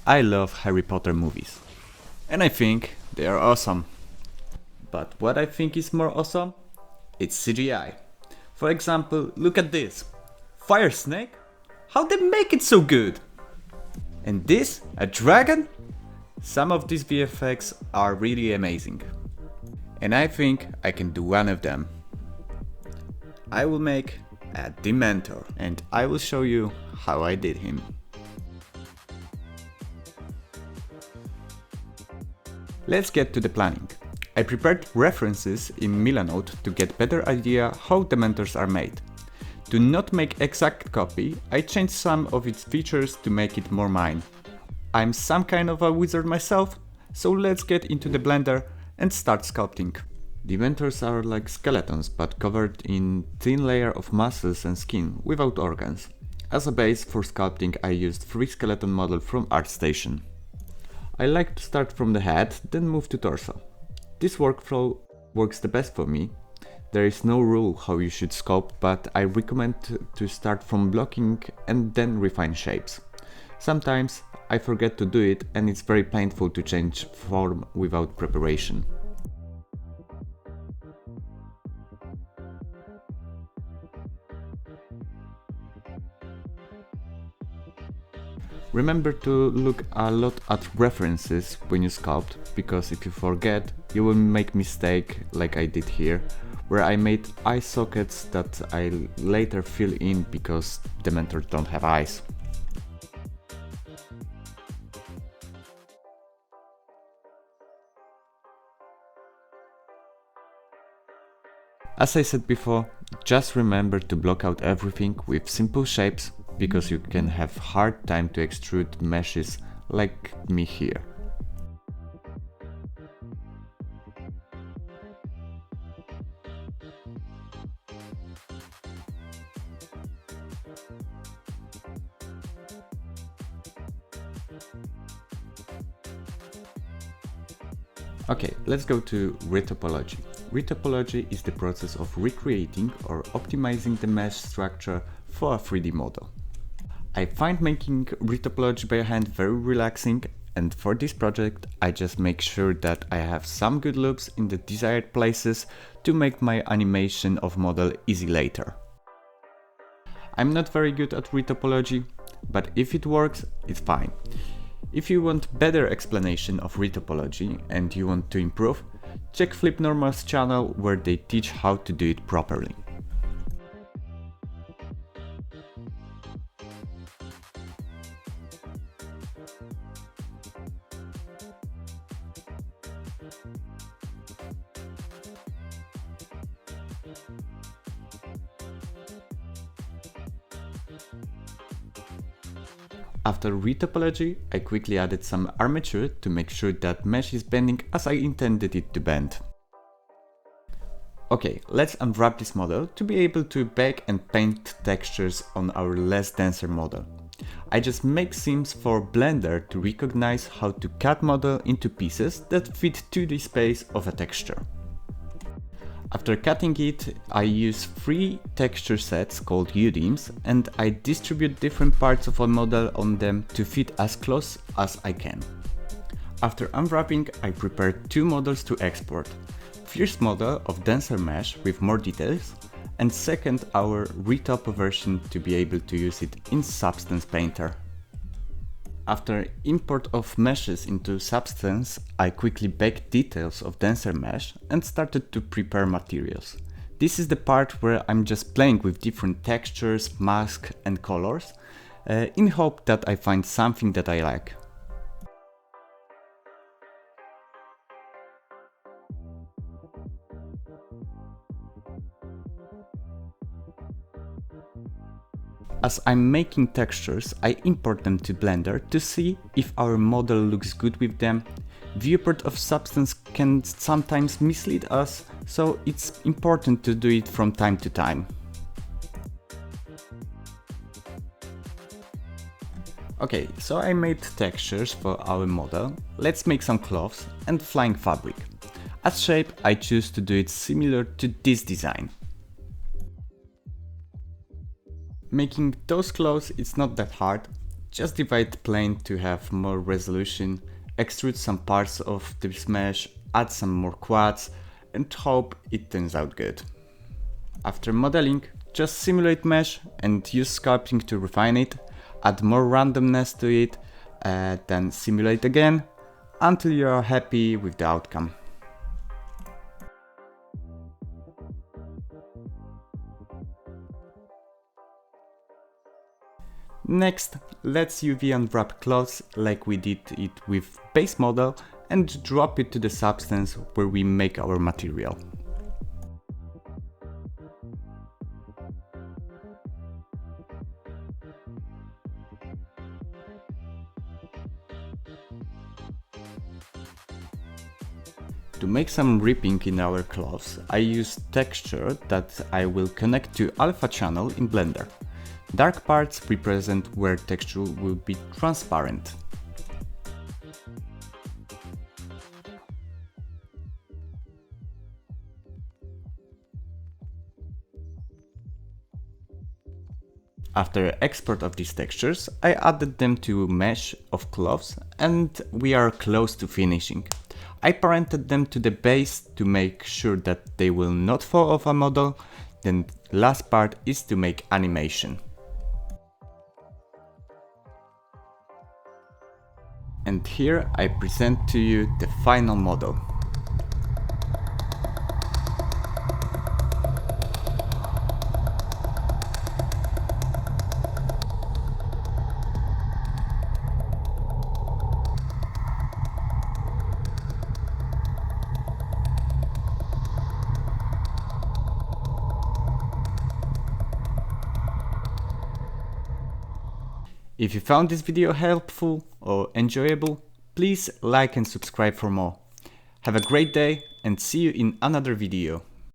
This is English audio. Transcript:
I love Harry Potter movies. And I think they are awesome. But what I think is more awesome? It's CGI. For example, look at this. Fire snake? How'd they make it so good? And this? A dragon? Some of these VFX are really amazing. And I think I can do one of them. I will make a Dementor and I will show you how I did him. Let's get to the planning. I prepared references in Milanote to get better idea how Dementors are made. To not make exact copy, I changed some of its features to make it more mine. I'm some kind of a wizard myself, so let's get into the blender and start sculpting. Dementors are like skeletons but covered in thin layer of muscles and skin without organs. As a base for sculpting I used 3 skeleton model from ArtStation. I like to start from the head, then move to torso. This workflow works the best for me. There is no rule how you should sculpt, but I recommend to start from blocking and then refine shapes. Sometimes I forget to do it and it's very painful to change form without preparation. Remember to look a lot at references when you sculpt, because if you forget, you will make mistake like I did here, where I made eye sockets that I later fill in because Dementors don't have eyes. As I said before, just remember to block out everything with simple shapes, because you can have hard time to extrude meshes like me here. Okay, let's go to Retopology. Retopology is the process of recreating or optimizing the mesh structure for a 3D model. I find making Retopology by hand very relaxing, and for this project I just make sure that I have some good loops in the desired places to make my animation of model easy later. I'm not very good at Retopology, but if it works, it's fine. If you want better explanation of Retopology and you want to improve, check FlipNormal's channel where they teach how to do it properly. After Retopology, I quickly added some armature to make sure that mesh is bending as I intended it to bend. Okay, let's unwrap this model to be able to bake and paint textures on our less denser model. I just make seams for Blender to recognize how to cut model into pieces that fit 2D space of a texture. After cutting it, I use 3 texture sets called U-Dims and I distribute different parts of a model on them to fit as close as I can. After unwrapping, I prepare 2 models to export. First model of denser mesh with more details, and second our Retop version to be able to use it in Substance Painter. After import of meshes into Substance, I quickly baked details of denser mesh and started to prepare materials. This is the part where I'm just playing with different textures, masks and colors, in hope that I find something that I like. As I'm making textures, I import them to Blender to see if our model looks good with them. Viewport of Substance can sometimes mislead us, so it's important to do it from time to time. Okay, so I made textures for our model. Let's make some cloths and flying fabric. As shape, I choose to do it similar to this design. Making those clothes is not that hard. Just divide plane to have more resolution, extrude some parts of this mesh, add some more quads, and hope it turns out good. After modeling, just simulate mesh and use sculpting to refine it, add more randomness to it, then simulate again until you are happy with the outcome. Next, let's UV unwrap clothes like we did it with base model and drop it to the substance where we make our material. To make some ripping in our clothes, I use texture that I will connect to alpha channel in Blender. Dark parts represent where texture will be transparent. After export of these textures, I added them to mesh of clothes and we are close to finishing. I parented them to the base to make sure that they will not fall off a model. Then the last part is to make animation. And here I present to you the final model. If you found this video helpful or enjoyable, please like and subscribe for more. Have a great day and see you in another video.